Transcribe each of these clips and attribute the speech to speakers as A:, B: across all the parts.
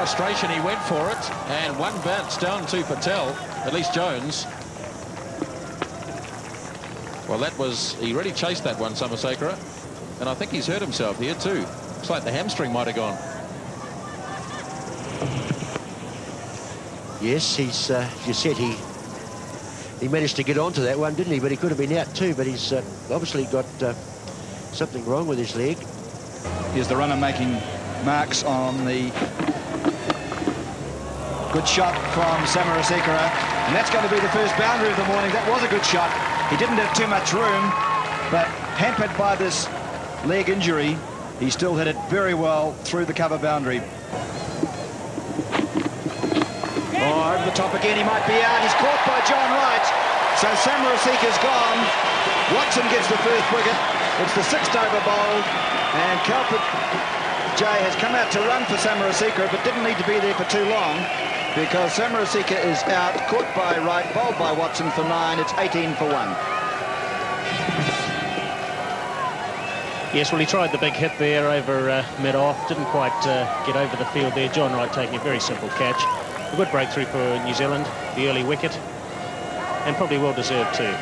A: frustration, he went for it, and one bounce down to Patel, at least Jones. Well, that was, he really chased that one, Samasekara, and I think he's hurt himself here too. Looks like the hamstring might have gone.
B: Yes, he's, you said he managed to get onto that one, didn't he? But he could have been out too, but he's obviously got something wrong with his leg.
C: Here's the runner making marks on the good shot from Samasekara, and that's going to be the first boundary of the morning. That was a good shot. He didn't have too much room, but hampered by this leg injury, he still hit it very well through the cover boundary. Oh, over the top again, he might be out. He's caught by John Wright. So Samasekara's gone. Watson gets the first wicket. It's the sixth over bowled, and Kalpit Jay has come out to run for Samasekara, but didn't need to be there for too long, because Samasekara is out, caught by Wright, bowled by Watson for 9. It's 18 for 1.
D: Yes, well, he tried the big hit there over mid-off, didn't quite get over the field there. John Wright taking a very simple catch. A good breakthrough for New Zealand, the early wicket, and probably well deserved too.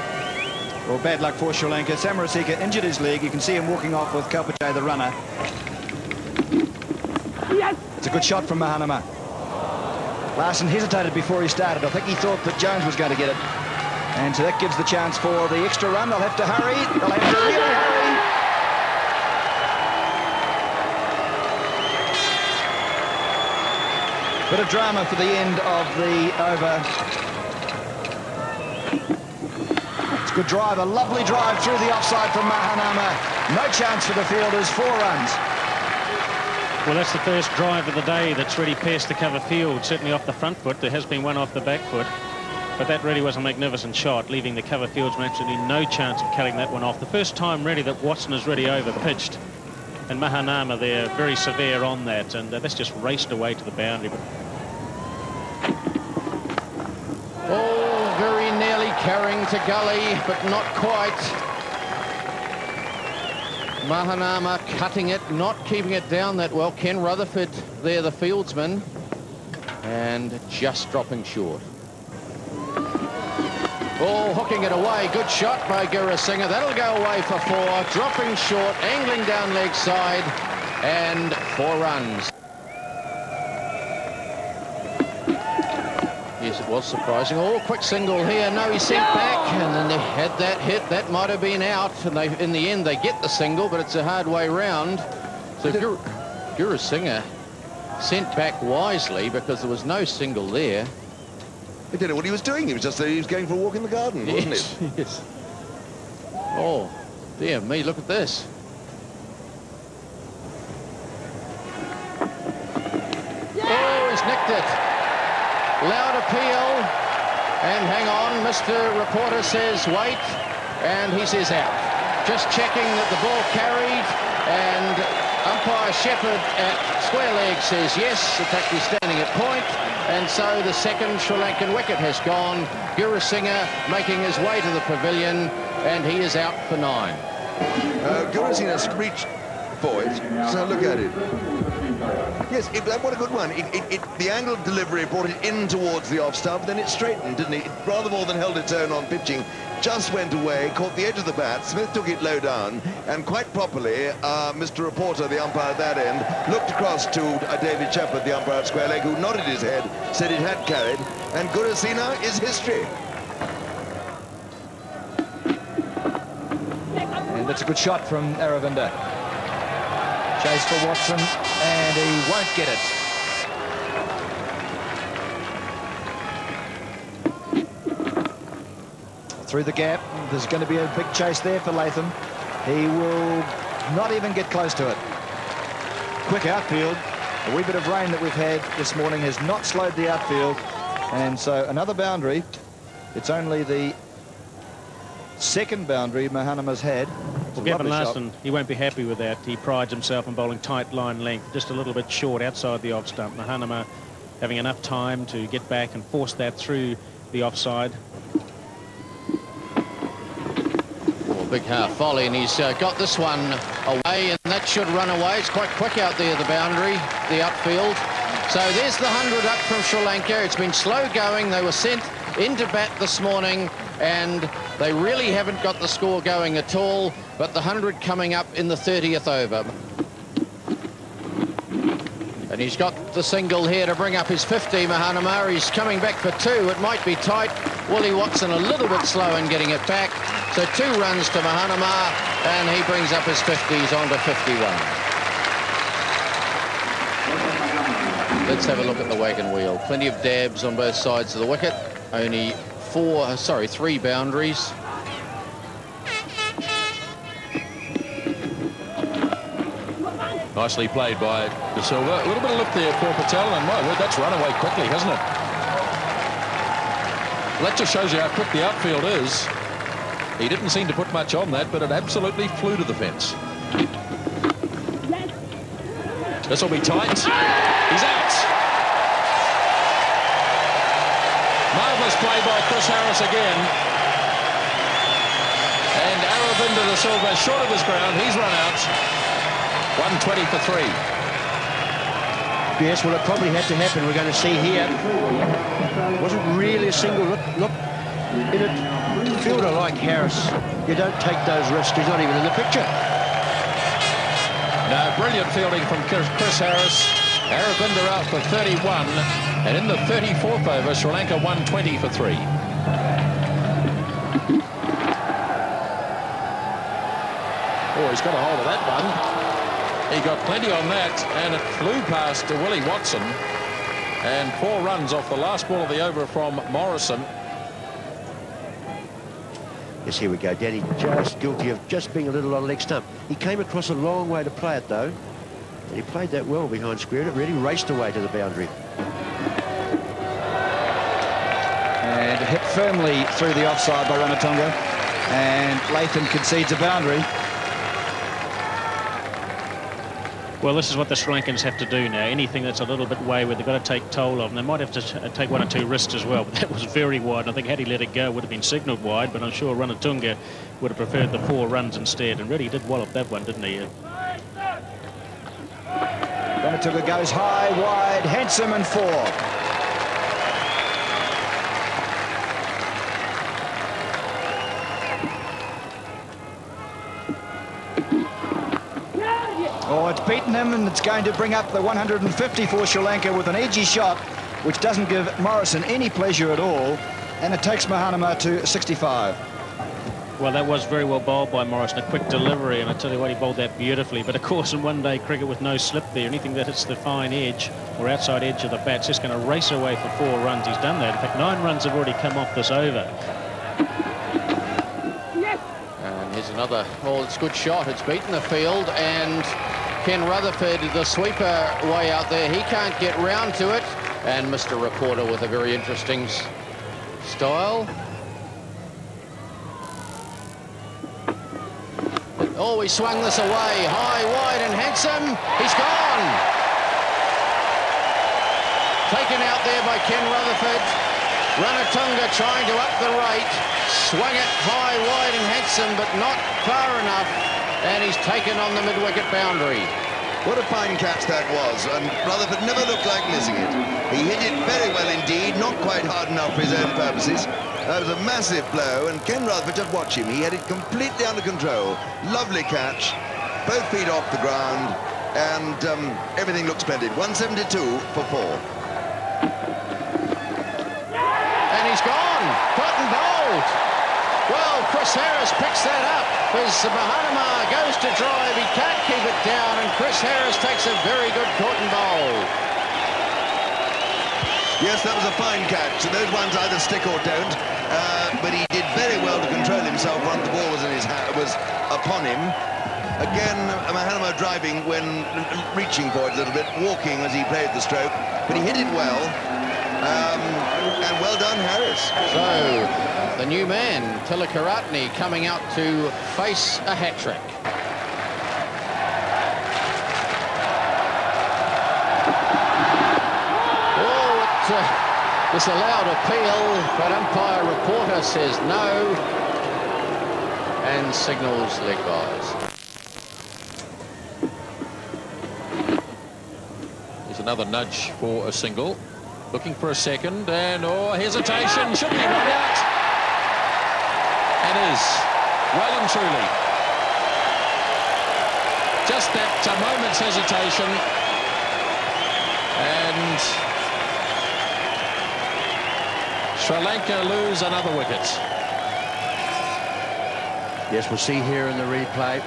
C: Well, bad luck for Sri Lanka. Samasekara injured his leg. You can see him walking off with Kalpit Jay, the runner. Yes. It's a good shot from Mahanama. Larson hesitated before he started. I think he thought that Jones was going to get it. And so that gives the chance for the extra run. They'll have to hurry. They'll have to really hurry. Bit of drama for the end of the over. It's a good drive, a lovely drive through the offside from Mahanama. No chance for the fielders, 4 runs.
D: Well, that's the first drive of the day that's really pierced the cover field, certainly off the front foot. There has been one off the back foot, but that really was a magnificent shot, leaving the cover fieldsman absolutely no chance of cutting that one off. The first time really that Watson is really over the pitched, and Mahanama there very severe on that, and that's just raced away to the boundary.
A: Oh, very nearly carrying to gully, but not quite. Mahanama cutting it, not keeping it down that well. Ken Rutherford there, the fieldsman, and just dropping short. Oh, hooking it away. Good shot by Gurusingha. That'll go away for 4. Dropping short, angling down leg side, and 4 runs. Yes, it was surprising. Oh, quick single here. No, he sent back, and then they had that hit. That might have been out, and in the end they get the single, but it's a hard way round. So Gurusingha sent back wisely, because there was no single there.
E: He didn't know what he was doing. He was going for a walk in the garden, wasn't it?
A: Yes. Oh, dear me, look at this. Oh, he's nicked it. Loud appeal, and hang on, Mr. Reporter says wait, and he says out. Just checking that the ball carried, and umpire Shepherd at square leg says yes, in fact he's standing at point, and so the second Sri Lankan wicket has gone. Gurusingha making his way to the pavilion, and he is out for 9.
E: Gurusingha reached for it, so look at it. Yes, what a good one. The angle of delivery brought it in towards the off stump, then it straightened, didn't it? Rather more than held its own on pitching, just went away, caught the edge of the bat. Smith took it low down, and quite properly, Mr. Reporter, the umpire at that end, looked across to David Shepherd, the umpire at square leg, who nodded his head, said it had carried, and Gurusingha is history.
C: And that's a good shot from Aravinda. Chase for Watson, and he won't get it. Through the gap, there's going to be a big chase there for Latham. He will not even get close to it. Quick outfield. A wee bit of rain that we've had this morning has not slowed the outfield, and so another boundary. It's only the second boundary Mahanama's had.
D: Well, Gavin Larson, he won't be happy with that. He prides himself on bowling tight line length, just a little bit short outside the off stump. Mahanama having enough time to get back and force that through the offside.
A: Oh, big half volley, and he's got this one away, and that should run away. It's quite quick out there, the boundary, the outfield. So there's the 100 up from Sri Lanka. It's been slow going. They were sent into bat this morning, and they really haven't got the score going at all, but the 100 coming up in the 30th over. And he's got the single here to bring up his 50, Mahanama. He's coming back for 2. It might be tight. Willie Watson a little bit slow in getting it back. So 2 runs to Mahanama, and he brings up his 50s onto 51. Let's have a look at the wagon wheel. Plenty of dabs on both sides of the wicket. Only 3 boundaries.
F: Nicely played by De Silva. A little bit of lift there for Patel, and my word, that's run away quickly, hasn't it? Well, that just shows you how quick the outfield is. He didn't seem to put much on that, but it absolutely flew to the fence. This will be tight. He's out. Marvellous play by Chris Harris again. And Aravinda De Silva short of his ground. He's run out. 120 for 3.
B: Yes, well, it probably had to happen. We're going to see here. Wasn't really a single look in it. Fielder like Harris, you don't take those risks. He's not even in the picture.
F: No, brilliant fielding from Chris Harris. Aravinda out for 31. And in the 34th over, Sri Lanka 120 for 3. Oh, he's got a hold of that one. He got plenty on that, and it flew past to Willie Watson. And 4 runs off the last ball of the over from Morrison.
B: Yes, here we go. Danny just guilty of just being a little on leg stump. He came across a long way to play it, though. And he played that well behind square, and it really raced away to the boundary.
C: And hit firmly through the offside by Ranatunga. And Latham concedes a boundary.
D: Well, this is what the Sri Lankans have to do now. Anything that's a little bit wayward, they've got to take toll of. And they might have to take 1 or 2 risks as well. But that was very wide. And I think had he let it go, it would have been signalled wide. But I'm sure Ranatunga would have preferred the 4 runs instead. And really did wallop that one, didn't he?
C: Ranatunga goes high, wide, handsome, and 4. Oh, it's beaten him, and it's going to bring up the 150 for Sri Lanka with an edgy shot, which doesn't give Morrison any pleasure at all, and it takes Mahanama to 65.
D: Well, that was very well bowled by Morrison, a quick delivery, and I tell you what, he bowled that beautifully. But of course, in one-day cricket with no slip there, anything that hits the fine edge or outside edge of the bat's just going to race away for 4 runs. He's done that. In fact, 9 runs have already come off this over.
A: And here's another, oh, it's a good shot. It's beaten the field, and Ken Rutherford, the sweeper way out there, he can't get round to it. And Mr. Reporter with a very interesting style. Oh, he swung this away, high, wide, and handsome. He's gone. Taken out there by Ken Rutherford. Ranatunga trying to up the rate. Swung it high, wide, and handsome, but not far enough. And he's taken on the mid-wicket boundary.
E: What a fine catch that was, and Rutherford never looked like missing it. He hit it very well indeed, not quite hard enough for his own purposes. That was a massive blow, and Ken Rutherford, just watch him. He had it completely under control. Lovely catch, both feet off the ground, and everything looks splendid. 172 for 4.
A: And he's gone, caught and bowled. Well, Chris Harris picks that up as Mahanama goes to drive. He can't keep it down, and Chris Harris takes a very good caught and bowl.
E: Yes, that was a fine catch. So those ones either stick or don't. But he did very well to control himself once the ball was in his hand, was upon him. Again, Mahanama driving when reaching for it a little bit, walking as he played the stroke, but he hit it well. And well done, Harris.
A: So the new man, Tilakaratne, coming out to face a hat-trick. Disallowed appeal, but umpire Reporter says no and signals leg byes. There's a
F: another nudge for a single. Looking for a second, and hesitation. Should be run out. And is. Well and truly. Just that moment's hesitation. And Sri Lanka lose another wicket.
B: Yes, we'll see here in the replay.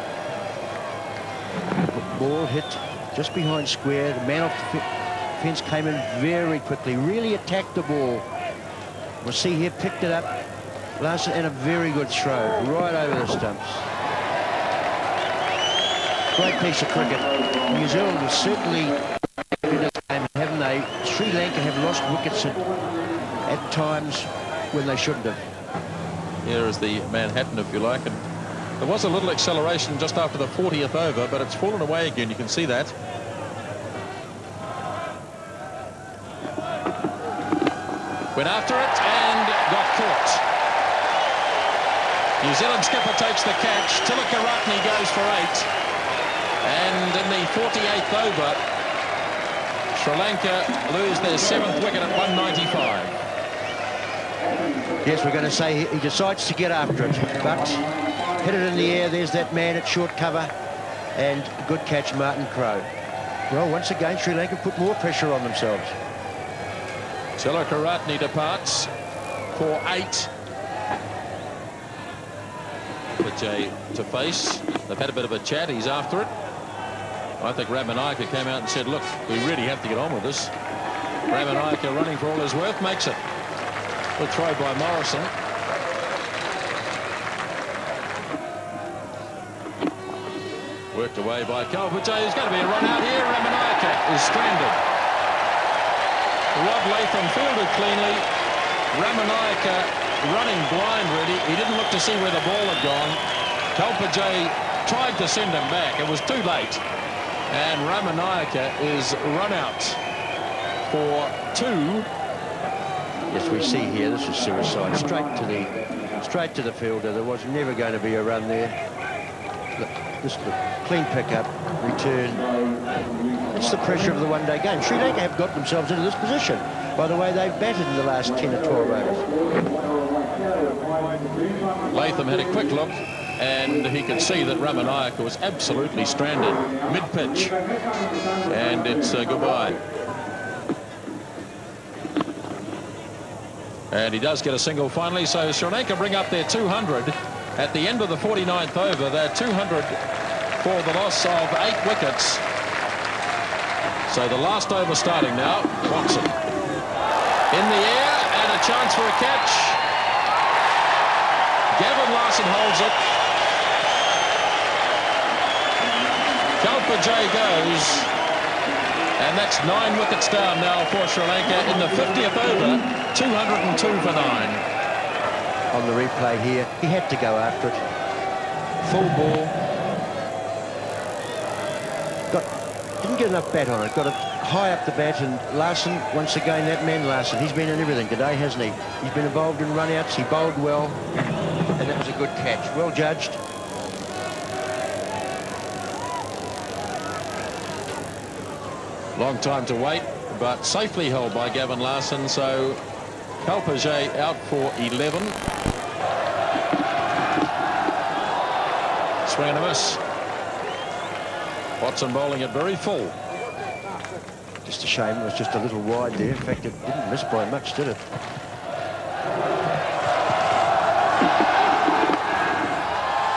B: Ball hit just behind square. The man off the fence came in very quickly, really attacked the ball. We'll see here, picked it up. Larson, and a very good throw right over the stumps. Great piece of cricket. New Zealand was certainly in the game, haven't they? Sri Lanka have lost wickets at times when they shouldn't have.
F: Here is the Manhattan, if you like, and there was a little acceleration just after the 40th over, but it's fallen away again. You can see that. Went after it and got caught. New Zealand skipper takes the catch. Tilakaratne goes for 8. And in the 48th over, Sri Lanka lose their 7th wicket at 195.
B: Yes, we're going to say he decides to get after it, but hit it in the air. There's that man at short cover, and good catch, Martin Crowe. Well, once again, Sri Lanka put more pressure on themselves.
F: Tilakaratne departs for 8. Vijay to face. They've had a bit of a chat. He's after it. I think Ramanayake came out and said, look, we really have to get on with this. Ramanayake, running for all his worth, makes it. Good throw by Morrison. Worked away by Vijay. There's going to be a run out here. Ramanayake is stranded. Rob Latham fielded cleanly. Ramanayake running blind, really. He didn't look to see where the ball had gone. Vijay tried to send him back. It was too late. And Ramanayake is run out for 2.
B: Yes, we see here, this is suicide. Straight to the fielder. There was never going to be a run there. Just a clean pickup, return. It's the pressure of the one-day game. Sri Lanka have got themselves into this position. By the way, they've batted in the last 10 or 12 overs.
F: Latham had a quick look, and he could see that Ramanayake was absolutely stranded mid-pitch. And it's goodbye. And he does get a single finally, so Sri Lanka bring up their 200 at the end of the 49th over. They're 200 for the loss of 8 wickets. So the last over starting now. Watson in the air and a chance for a catch. Gavin Larson holds it. Vijay goes. And that's 9 wickets down now for Sri Lanka in the 50th over. 202 for 9.
B: On the replay here, he had to go after it. Full ball. Didn't get enough bat on it. Got it high up the bat, and Larson, once again, that man Larson, he's been in everything today, hasn't he? He's been involved in run-outs. He bowled well, and that was a good catch. Well judged.
F: Long time to wait, but safely held by Gavin Larson. So Vijay out for 11. Swing and a miss. Watson bowling it very full.
B: Just a shame it was just a little wide there. In fact, it didn't miss by much, did it?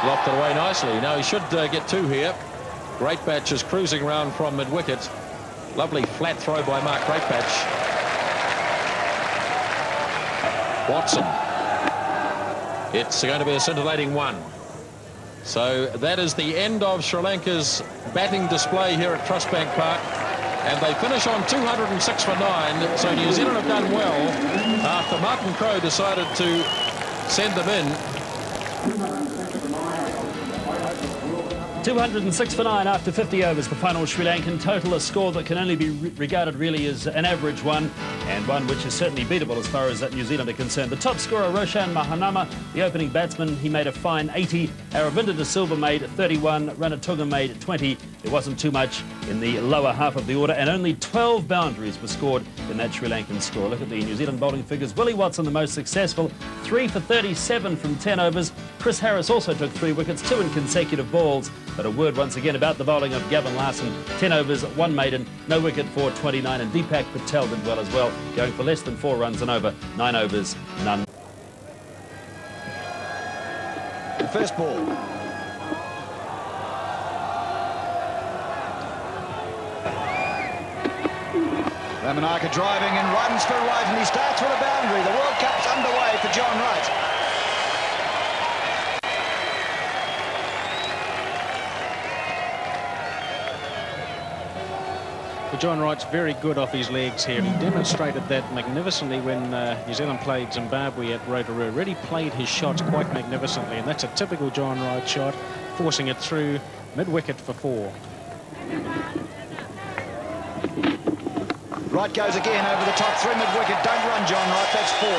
F: Lofted away nicely. Now he should get 2 here. Greatbatch is cruising around from mid-wicket. Lovely flat throw by Mark Greatbatch. Watson. It's going to be a scintillating 1. So that is the end of Sri Lanka's batting display here at Trustbank Park. And they finish on 206 for 9. So New Zealand have done well after Martin Crowe decided to send them in.
G: 206 for 9 after 50 overs. The final Sri Lankan total, a score that can only be regarded really as an average one, and one which is certainly beatable as far as New Zealand are concerned. The top scorer, Roshan Mahanama, the opening batsman, he made a fine 80. Aravinda de Silva made 31. Ranatuga made 20. There wasn't too much in the lower half of the order, and only 12 boundaries were scored in that Sri Lankan score. Look at the New Zealand bowling figures. Willie Watson, the most successful, 3 for 37 from 10 overs. Chris Harris also took 3 wickets, 2 in consecutive balls. But a word once again about the bowling of Gavin Larson. 10 overs, 1 maiden, no wicket for 29, and Deepak Patel did well as well, going for less than 4 runs and over, 9 overs, none.
C: The first ball. Ramanaka driving and runs for right, and he starts with a boundary. The World Cup's underway for John Wright.
D: John Wright's very good off his legs here. He demonstrated that magnificently when New Zealand played Zimbabwe at Rotorua. Really played his shots quite magnificently, and that's a typical John Wright shot, forcing it through mid-wicket for 4.
C: Wright goes again over the top, through mid-wicket. Don't run, John Wright, that's 4.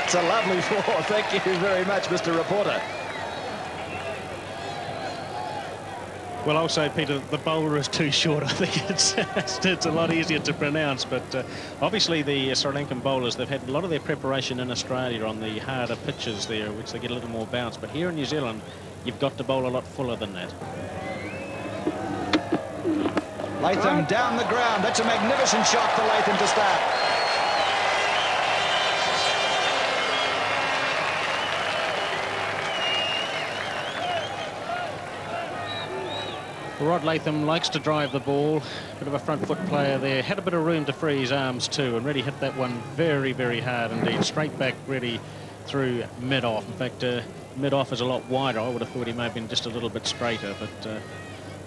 C: It's a lovely 4. Thank you very much, Mr. Reporter.
D: Well, I'll say, Peter, the bowler is too short. I think it's a lot easier to pronounce. But obviously the Sri Lankan bowlers, they've had a lot of their preparation in Australia on the harder pitches there, which they get a little more bounce. But here in New Zealand, you've got to bowl a lot fuller than that.
C: Latham down the ground. That's a magnificent shot for Latham to start.
D: Rod Latham likes to drive the ball. Bit of a front foot player there. Had a bit of room to free his arms too, and really hit that one very, very hard indeed. Straight back, really through mid-off. In fact, mid-off is a lot wider. I would have thought he may have been just a little bit straighter, but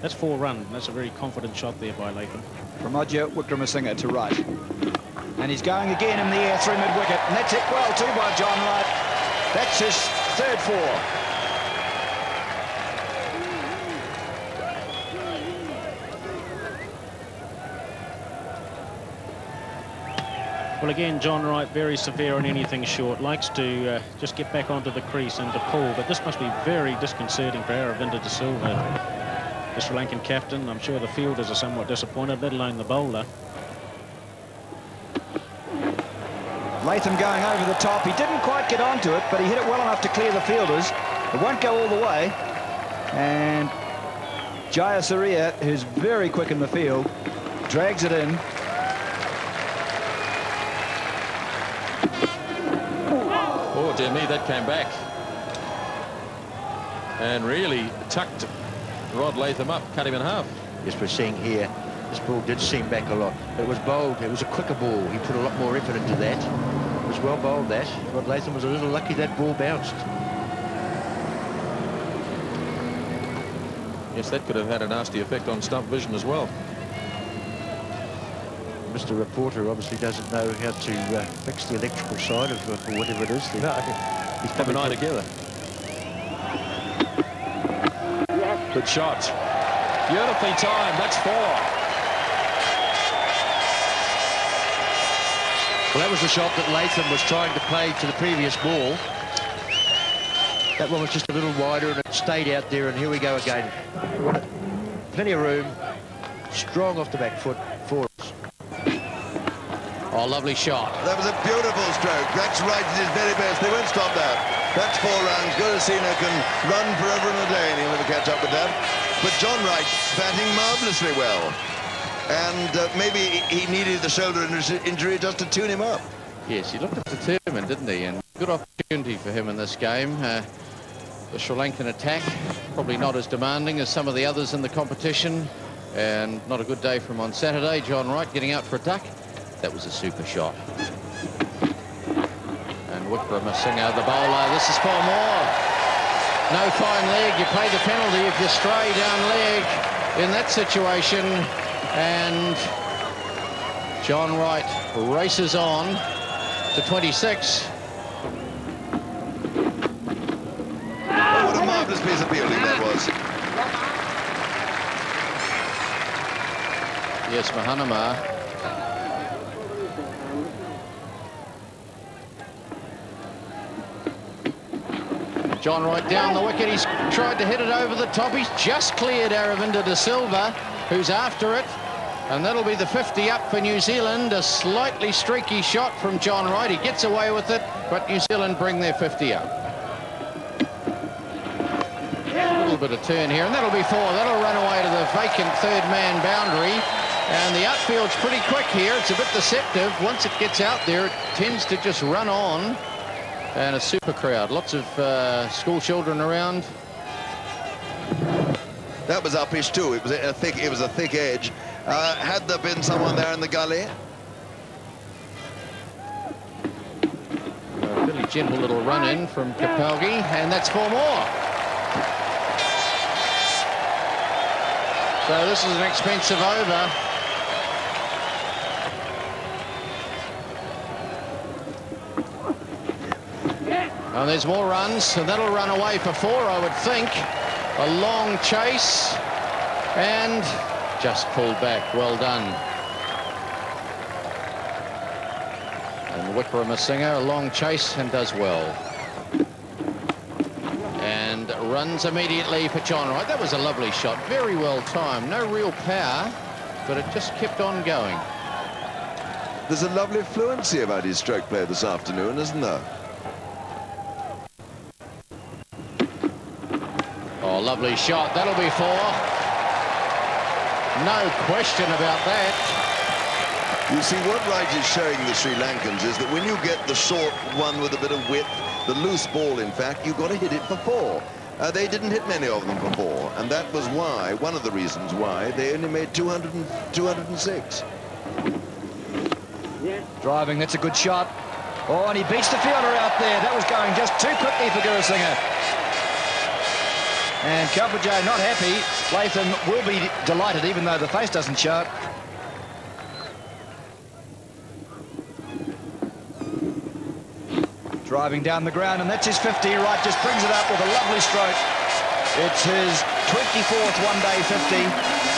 D: that's 4 runs. That's a very confident shot there by Latham.
C: Ramoja Wickramasinghe to right. And he's going again in the air through mid-wicket. And that's hit well too by John Wright. That's his 3rd 4.
D: Well, again, John Wright, very severe on anything short. Likes to just get back onto the crease and to pull. But this must be very disconcerting for Aravinda de Silva, the Sri Lankan captain. I'm sure the fielders are somewhat disappointed, let alone the bowler.
C: Latham going over the top. He didn't quite get onto it, but he hit it well enough to clear the fielders. It won't go all the way. And Jayasuriya, who's very quick in the field, drags it in.
F: Oh, dear me, that came back. And really tucked Rod Latham up, cut him in half.
B: Yes, we're seeing here, this ball did seam back a lot. It was bowled, it was a quicker ball. He put a lot more effort into that. It was well bowled, that. Rod Latham was a little lucky that ball bounced.
F: Yes, that could have had a nasty effect on stump vision as well.
B: Mr. Reporter obviously doesn't know how to fix the electrical side of whatever it is.
F: No, he's have an eye together. Good shot. Beautifully timed. That's 4.
B: Well, that was the shot that Latham was trying to play to the previous ball. That one was just a little wider and it stayed out there, and here we go again. Plenty of room. Strong off the back foot. 4.
A: Oh, lovely shot.
E: That was a beautiful stroke. That's right at his very best. They won't stop that. That's 4 runs. Gurasena can run forever and a day, and he'll never catch up with that. But John Wright batting marvellously well. And maybe he needed the shoulder injury just to tune him up.
A: Yes, he looked determined, didn't he? And good opportunity for him in this game. The Sri Lankan attack, probably not as demanding as some of the others in the competition. And not a good day for him on Saturday. John Wright getting out for a duck. That was a super shot. And Wickramasinghe, the bowler. This is 4 more. No fine leg. You pay the penalty if you stray down leg in that situation. And John Wright races on to 26.
E: Oh, what a marvellous piece of fielding that was.
A: Yes, Mahanama. John Wright down the wicket. He's tried to hit it over the top. He's just cleared Aravinda de Silva, who's after it. And that'll be the 50 up for New Zealand. A slightly streaky shot from John Wright. He gets away with it, but New Zealand bring their 50 up. A little bit of turn here, and that'll be 4. That'll run away to the vacant third man boundary. And the outfield's pretty quick here. It's a bit deceptive. Once it gets out there, it tends to just run on. And a super crowd. Lots of school children around.
E: That was uppish too. It was a thick edge. Had there been someone there in the gully?
A: A really gentle little run in from Kapalgi, and that's 4 more. So this is an expensive over. And there's more runs, and that'll run away for 4, I would think. A long chase, and just pulled back. Well done. And Wickramasinghe, a long chase, and does well. And runs immediately for John Wright. That was a lovely shot, very well timed. No real power, but it just kept on going.
E: There's a lovely fluency about his stroke play this afternoon, isn't there?
A: Oh, lovely shot. That'll be 4. No question about that.
E: You see, what Wright is showing the Sri Lankans is that when you get the short one with a bit of width, the loose ball, in fact, you've got to hit it for 4. They didn't hit many of them for 4, and that was why, one of the reasons why, they only made 206.
C: Driving, that's a good shot. Oh, and he beats the fielder out there. That was going just too quickly for Gurusinghe. And Kalpajay not happy. Latham will be delighted, even though the face doesn't show it. Driving down the ground, and that's his 50. Wright just brings it up with a lovely stroke. It's his 24th one-day 50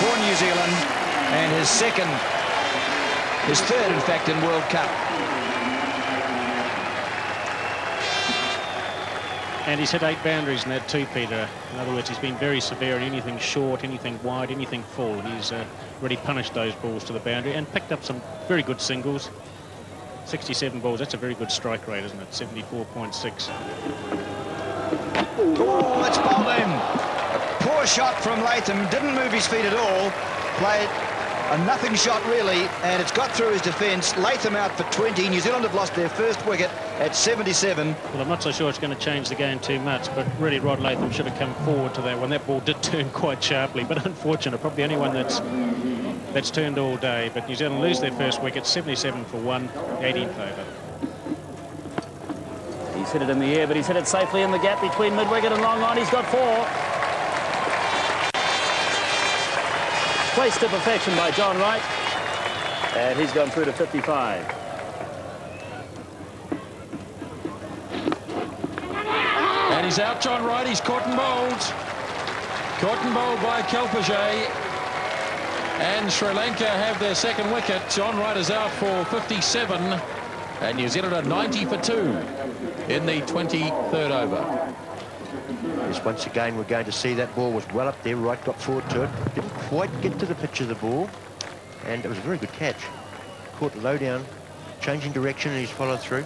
C: for New Zealand, and his third, in fact, in World Cup.
D: And he's hit 8 boundaries in that 2, Peter. In other words, he's been very severe on anything short, anything wide, anything full. He's really punished those balls to the boundary and picked up some very good singles. 67 balls, that's a very good strike rate, isn't it? 74.6.
C: Oh, that's bowled in. A poor shot from Latham. Didn't move his feet at all. Played a nothing shot, really, and it's got through his defence. Latham out for 20. New Zealand have lost their first wicket at 77.
D: Well, I'm not so sure it's going to change the game too much, but really Rod Latham should have come forward to that one. That ball did turn quite sharply, but unfortunate. Probably the only one that's turned all day. But New Zealand lose their first wicket, 77 for 1, 18th over.
G: He's hit it in the air, but he's hit it safely in the gap between mid-wicket and long on. He's got 4. Placed to perfection by John Wright, and he's gone through to 55.
F: And he's out, John Wright. He's caught and bowled. Caught and bowled by Kalpajay. And Sri Lanka have their second wicket. John Wright is out for 57. And New Zealand are 90 for 2 in the 23rd over.
B: Yes, once again, we're going to see that ball was well up there. Wright got forward to it. Didn't quite get to the pitch of the ball. And it was a very good catch. Caught low down, changing direction, and he's followed through.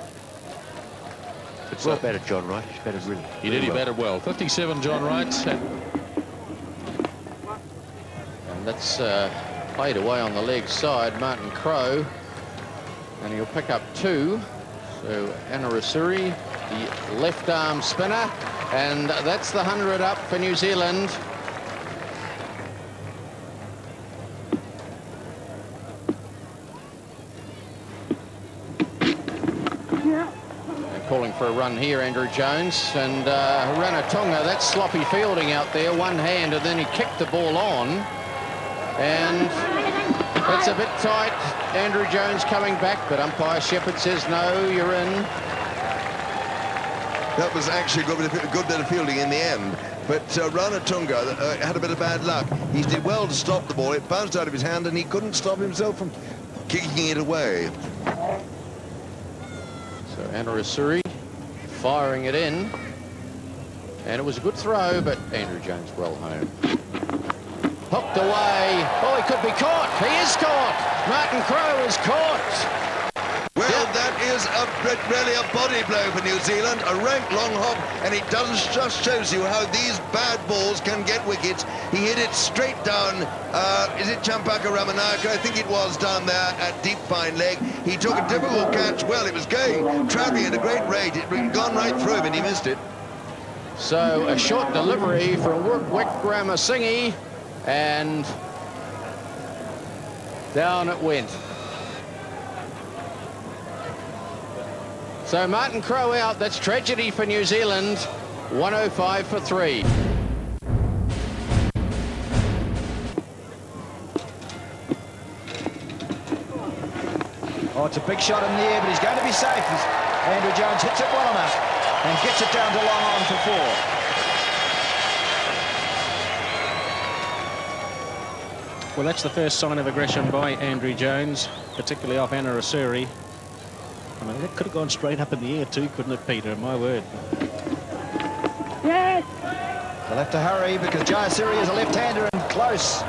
B: But well batted, John Wright. He's batted really
F: He did, he batted well. 57, John Wright.
A: And that's played away on the leg side, Martin Crowe. And he'll pick up 2. So Anarasuri, the left arm spinner. And that's the 100 up for New Zealand. Calling for a run here, Andrew Jones, and Ranatunga, that's sloppy fielding out there, one hand, and then he kicked the ball on, and it's a bit tight. Andrew Jones coming back, but umpire Shepherd says no, you're in.
E: That was actually a good bit of fielding in the end, but Ranatunga had a bit of bad luck. He did well to stop the ball. It bounced out of his hand, and he couldn't stop himself from kicking it away.
A: So Anarasuri firing it in. And it was a good throw, but Andrew Jones well home. Hooked away. Oh, he could be caught. He is caught. Martin Crowe is caught.
E: Well, that is really a body blow for New Zealand, a rank long hop, and it just shows you how these bad balls can get wickets. He hit it straight down, is it Champaka Ramanaka? I think it was down there at deep fine leg. He took a difficult catch. Well, it was going, travelling at a great rate. It had gone right through him and he missed it.
A: So a short delivery from Wickramasinghe, and down it went. So Martin Crowe out. That's tragedy for New Zealand. 105 for 3.
C: Oh, it's a big shot in the air, but he's going to be safe. Andrew Jones hits it well enough and gets it down to long on for 4.
D: Well, that's the first sign of aggression by Andrew Jones, particularly off Anna Asuri. I mean, that could have gone straight up in the air too, couldn't it, Peter? My word.
C: Yes. They'll have to hurry because Jayasuri is a left-hander and close.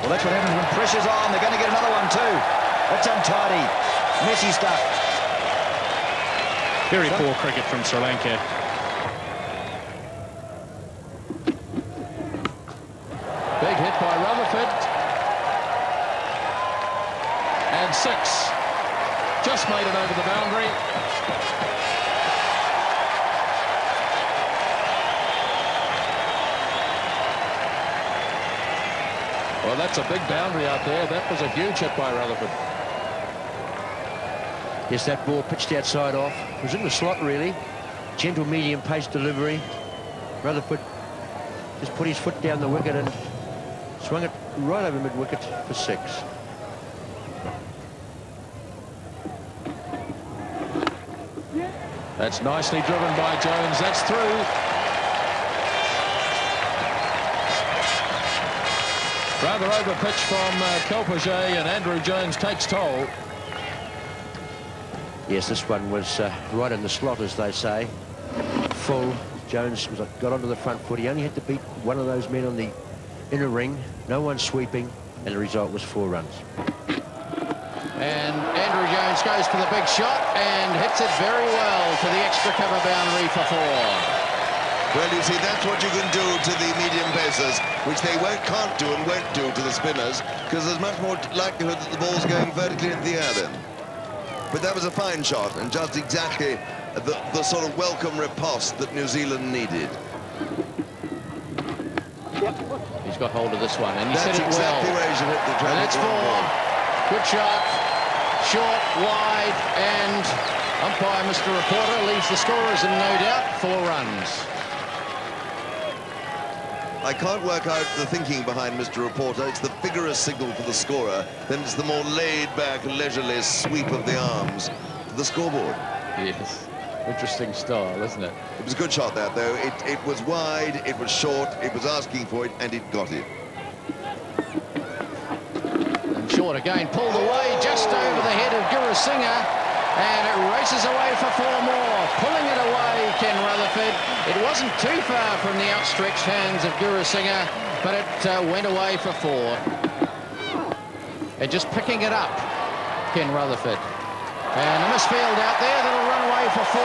C: Well, that's what happens when pressure's on. They're going to get another one too. That's untidy. Messy stuff.
D: Very poor cricket from Sri Lanka.
F: Big hit by Rutherford. And 6. Just made it over the boundary. Well, that's a big boundary out there. That was a huge hit by Rutherford.
B: Yes, that ball pitched outside off. It was in the slot, really. Gentle medium pace delivery. Rutherford just put his foot down the wicket and swung it right over mid-wicket for 6.
F: That's nicely driven by Jones. That's through. Rather over pitch from Kelpage, and Andrew Jones takes toll.
B: Yes, this one was right in the slot, as they say. Full. Jones got onto the front foot. He only had to beat one of those men on the inner ring. No one sweeping, and the result was 4 runs.
A: And Andrew Jones goes for the big shot and hits it very well to the extra cover boundary for 4.
E: Well, you see, that's what you can do to the medium pacers, which they can't do and won't do to the spinners, because there's much more likelihood that the ball's going vertically into the air then. But that was a fine shot, and just exactly the sort of welcome riposte that New Zealand needed.
A: He's got hold of this one, and he
E: That's
A: hit it
E: exactly
A: well.
E: where he should hit the traffic.
A: And that's 4. Good shot. Short, wide, and umpire Mr. Reporter leaves the scorers in no doubt. 4 runs.
E: I can't work out the thinking behind Mr. Reporter. It's the vigorous signal for the scorer, then it's the more laid-back, leisurely sweep of the arms to the scoreboard.
F: Yes. Interesting style, isn't it?
E: It was a good shot, that, though. It was wide, it was short, it was asking for it, and it got it.
A: And short again, pulled away just over the head of Gurusinghe, and it races away for 4 more. Pulling it away, Ken Rutherford. It wasn't too far from the outstretched hands of Gurusinghe, but it went away for 4. And just picking it up, Ken Rutherford. And a misfield out there that'll run away for 4.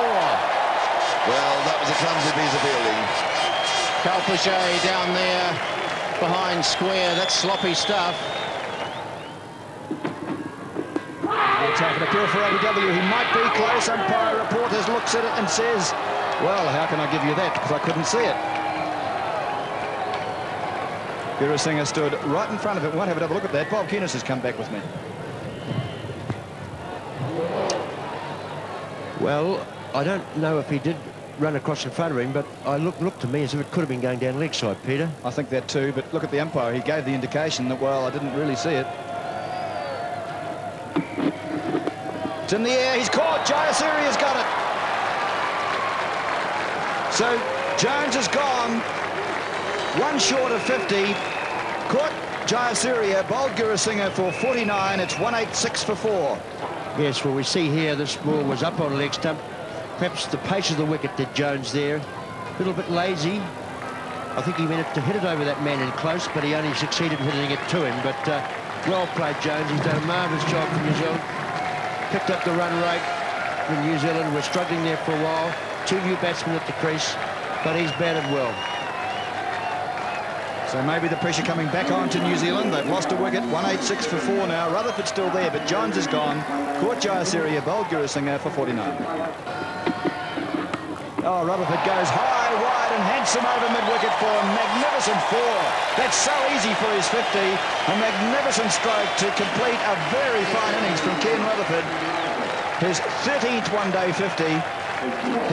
E: Well, that was a clumsy piece of fielding.
A: Kalpage down there behind square. That's sloppy stuff.
C: The attack and appeal for ABW. He might be close. Umpire Reporters looks at it and says, well, how can I give you that? Because I couldn't see it. Gurusinghe stood right in front of it. Won't have a look at that. Bob Keenis has come back with me.
B: Well, I don't know if he did run across in front of him, but I looked to me as if it could have been going down leg side, Peter.
C: I think that too, but look at the umpire. He gave the indication that, well, I didn't really see it. It's in the air. He's caught. Jayasuri has got it. So Jones has gone 1 short of 50. Caught Jayasuri, bowled Gurusinghe for 49. It's 186 for 4.
B: Yes, well, we see here this ball was up on leg stump. Perhaps the pace of the wicket did Jones there. A little bit lazy. I think he meant to hit it over that man in close, but he only succeeded in hitting it to him. But well played, Jones. He's done a marvellous job for New Zealand. Picked up the run rate when New Zealand were struggling there for a while. 2 new batsmen at the crease, but he's batted well.
C: So maybe the pressure coming back on to New Zealand. They've lost a wicket, 186 for 4 now. Rutherford's still there, but Jones is gone. Caught Jayasuriya, bowled Gurusingha for 49. Oh, Rutherford goes high, wide and handsome over mid-wicket for a magnificent 4. That's so easy for his 50. A magnificent stroke to complete a very fine innings from Ken Rutherford. His 13th one-day 50,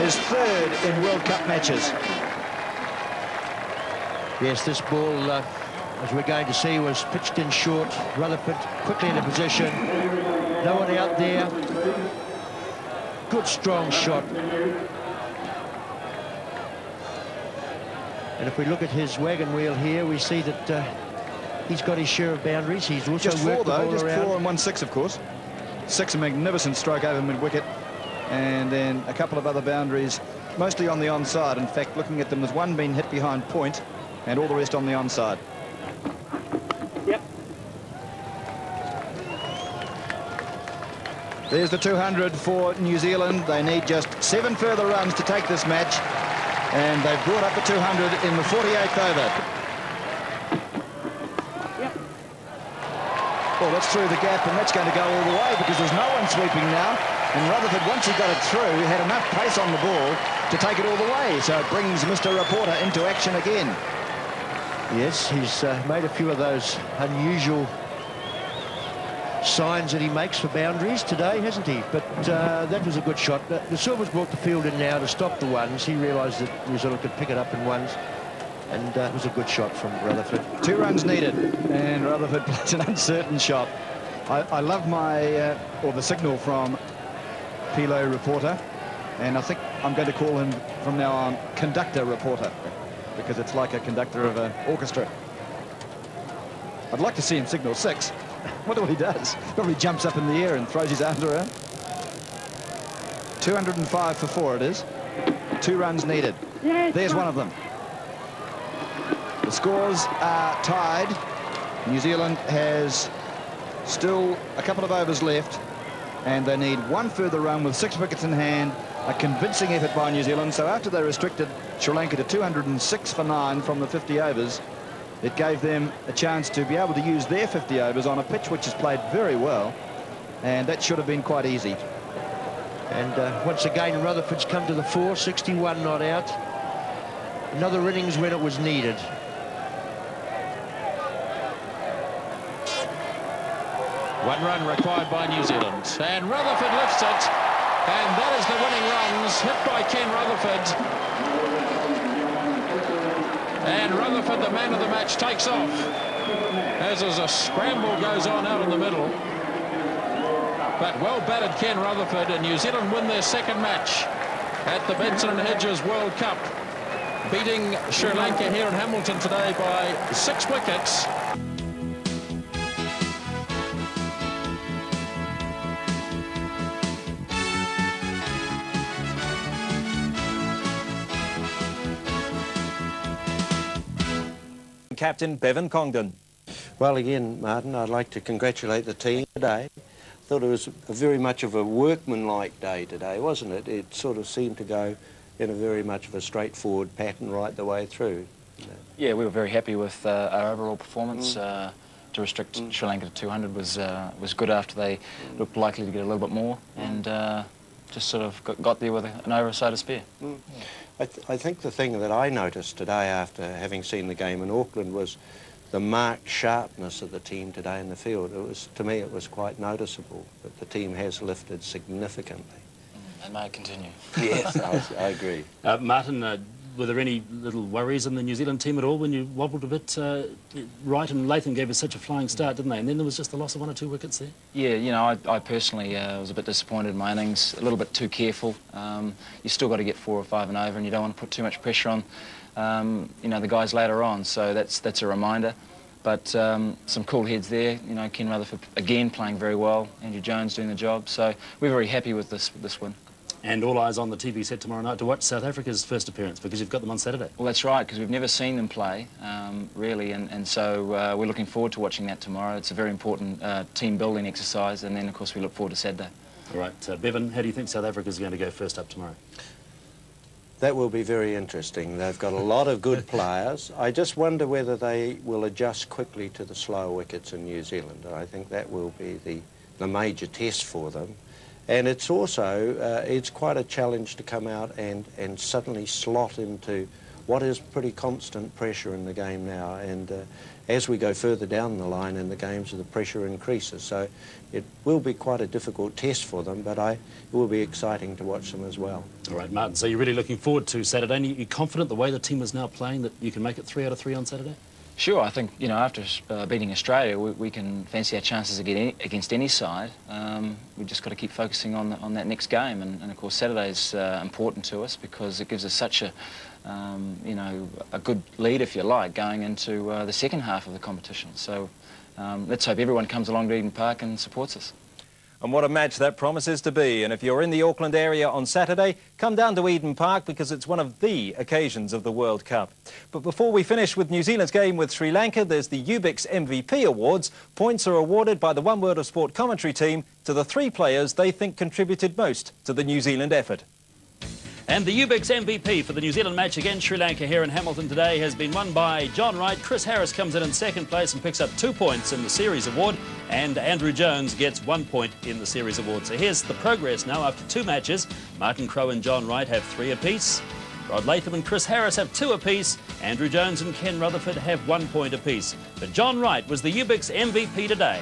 C: his 3rd in World Cup matches.
B: Yes, this ball, as we're going to see, was pitched in short. Rutherford quickly into position. No one out there. Good, strong shot. And if we look at his wagon wheel here, we see that he's got his share of boundaries. He's also
C: just 4
B: worked the
C: though,
B: ball
C: just
B: around.
C: 4 and 1 6, of course. 6, a magnificent stroke over mid-wicket. And then a couple of other boundaries, mostly on the onside. In fact, looking at them, there's one being hit behind point, and all the rest on the onside.
G: Yep.
C: There's the 200 for New Zealand. They need just 7 further runs to take this match, and they've brought up the 200 in the 48th over.
G: Yep.
C: Well, that's through the gap, and that's going to go all the way because there's no one sweeping now. And Rutherford, once he got it through, had enough pace on the ball to take it all the way. So it brings Mr. Reporter into action again.
B: Yes, he's made a few of those unusual signs that he makes for boundaries today, hasn't he? But that was a good shot. The Silvers brought the field in now to stop the ones. He realised that New Zealand could pick it up in ones. And it was a good shot from Rutherford.
C: 2 runs needed, and Rutherford plays an uncertain shot. I love my, or the signal from Pilo Reporter, and I think I'm going to call him from now on Conductor Reporter, because it's like a conductor of an orchestra. I'd like to see him signal 6. Wonder what he does. Probably jumps up in the air and throws his arms around. 205 for 4 it is. 2 runs needed. There's one of them. The scores are tied. New Zealand has still a couple of overs left, and they need 1 further run with 6 wickets in hand. A convincing effort by New Zealand. So after they restricted Sri Lanka to 206 for 9 from the 50 overs, it gave them a chance to be able to use their 50 overs on a pitch which has played very well, and that should have been quite easy.
B: And once again, Rutherford's come to the fore, 61 not out. Another innings when it was needed.
F: One run required by New Zealand, and Rutherford lifts it, and that is the winning runs hit by Ken Rutherford. And Rutherford, the man of the match, takes off as a scramble goes on out in the middle. But well batted Ken Rutherford, and New Zealand win their 2nd match at the Benson and Hedges World Cup, beating Sri Lanka here in Hamilton today by 6 wickets.
H: Captain Bevan Congdon.
B: Well, again, Martin, I'd like to congratulate the team today. Thought it was very much of a workmanlike day today, wasn't it? It sort of seemed to go in a very much of a straightforward pattern right the way through.
I: Yeah, we were very happy with our overall performance. To restrict Sri Lanka to 200 was good after they looked likely to get a little bit more, and just sort of got there with an over so to spare.
B: I think the thing that I noticed today after having seen the game in Auckland was the marked sharpness of the team today in the field. It was, to me, it was quite noticeable that the team has lifted significantly.
I: And may it continue.
B: Yes, I agree.
G: Martin, were there any little worries in the New Zealand team at all when you wobbled a bit? Wright and Latham gave us such a flying start, didn't they? And then there was just the loss of 1 or 2 wickets there.
I: Yeah, you know, I personally was a bit disappointed in my innings, a little bit too careful. You still got to get 4 or 5 and over, and you don't want to put too much pressure on, you know, the guys later on. So that's a reminder. But some cool heads there. You know, Ken Rutherford again playing very well. Andrew Jones doing the job. So we're very happy with this win.
G: And all eyes on the TV set tomorrow night to watch South Africa's first appearance, because you've got them on Saturday.
I: Well, that's right, because we've never seen them play, really, and so we're looking forward to watching that tomorrow. It's a very important team-building exercise, and then, of course, we look forward to Saturday.
G: All right, Bevan, how do you think South Africa's going to go first up tomorrow?
B: That will be very interesting. They've got a lot of good players. I just wonder whether they will adjust quickly to the slower wickets in New Zealand. I think that will be the major test for them. And it's also, it's quite a challenge to come out and suddenly slot into what is pretty constant pressure in the game now. And as we go further down the line in the games, the pressure increases. So it will be quite a difficult test for them, but it will be exciting to watch them as well.
G: All right, Martin, so you're really looking forward to Saturday, and you're confident the way the team is now playing that you can make it 3 out of 3 on Saturday?
I: Sure, I think, you know, after beating Australia, we can fancy our chances against any side. We've just got to keep focusing on that next game, and of course Saturday's important to us because it gives us such a, you know, a good lead, if you like, going into the second half of the competition. So let's hope everyone comes along to Eden Park and supports us.
H: And what a match that promises to be. And if you're in the Auckland area on Saturday, come down to Eden Park because it's one of the occasions of the World Cup. But before we finish with New Zealand's game with Sri Lanka, there's the UBIX MVP Awards. Points are awarded by the One World of Sport commentary team to the 3 players they think contributed most to the New Zealand effort.
G: And the UBIX MVP for the New Zealand match against Sri Lanka here in Hamilton today has been won by John Wright. Chris Harris comes in second place and picks up 2 points in the series award, and Andrew Jones gets 1 point in the series award. So here's the progress now after 2 matches. Martin Crowe and John Wright have 3 apiece. Rod Latham and Chris Harris have 2 apiece. Andrew Jones and Ken Rutherford have 1 point apiece. But John Wright was the UBIX MVP today.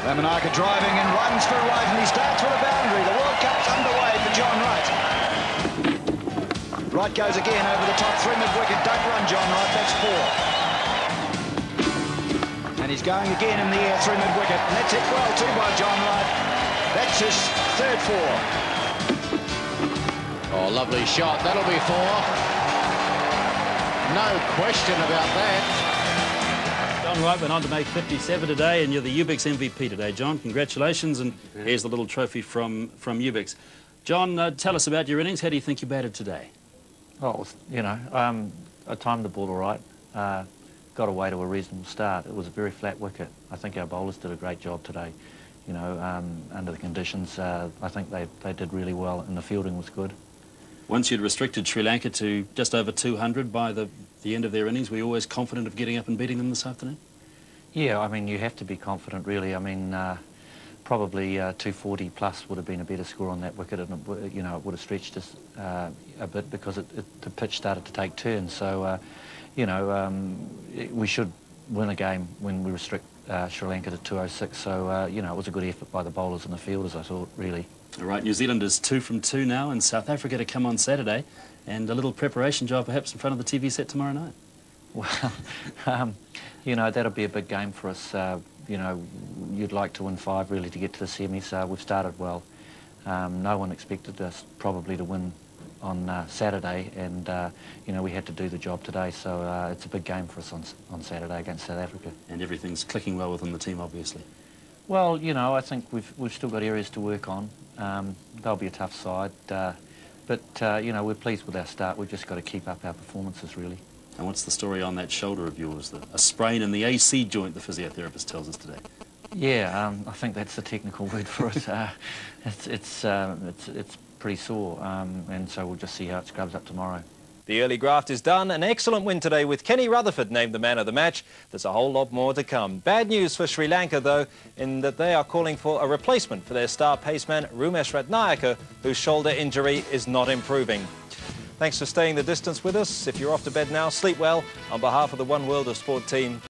C: Ramanaka driving and runs for right, and he starts with a boundary. The World Cup's underway for John Wright. Wright goes again over the top, 3 mid-wicket. Don't run, John Wright, that's 4. And he's going again in the air, 3 mid-wicket. And that's hit well too by John Wright. That's his 3rd 4.
A: Oh, lovely shot. That'll be 4. No question about that.
G: John Wright went on to make 57 today, and you're the UBIX MVP today, John. Congratulations, and here's the little trophy from UBIX. John, tell us about your innings. How do you think you batted today?
J: Well, you know, I timed the ball all right, got away to a reasonable start. It was a very flat wicket. I think our bowlers did a great job today. You know, under the conditions, I think they did really well, and the fielding was good.
G: Once you'd restricted Sri Lanka to just over 200 by the end of their innings, were you always confident of getting up and beating them this afternoon?
J: Yeah, I mean, you have to be confident, really. I mean, probably 240 plus would have been a better score on that wicket, and it, you know, it would have stretched us a bit because the pitch started to take turns. So, you know, we should win a game when we restrict Sri Lanka to 206. So, you know, it was a good effort by the bowlers and the fielders, I thought, really.
G: All right, New Zealand is 2 from 2 now, and South Africa to come on Saturday, and a little preparation job perhaps in front of the TV set tomorrow night.
J: Well, you know, that'll be a big game for us. You know, you'd like to win 5 really to get to the semis. We've started well. No one expected us probably to win on Saturday, and you know, we had to do the job today. So it's a big game for us on Saturday against South Africa.
G: And everything's clicking well within the team, obviously.
J: Well, you know, I think we've still got areas to work on. They'll be a tough side, but you know, we're pleased with our start. We've just got to keep up our performances, really.
G: And what's the story on that shoulder of yours? A sprain in the AC joint, the physiotherapist tells us today.
J: Yeah, I think that's the technical word for it. It's pretty sore, and so we'll just see how it scrubs up tomorrow.
H: The early graft is done. An excellent win today with Kenny Rutherford named the man of the match. There's a whole lot more to come. Bad news for Sri Lanka, though, in that they are calling for a replacement for their star paceman, Rumesh Ratnayaka, whose shoulder injury is not improving. Thanks for staying the distance with us. If you're off to bed now, sleep well. On behalf of the One World of Sport team,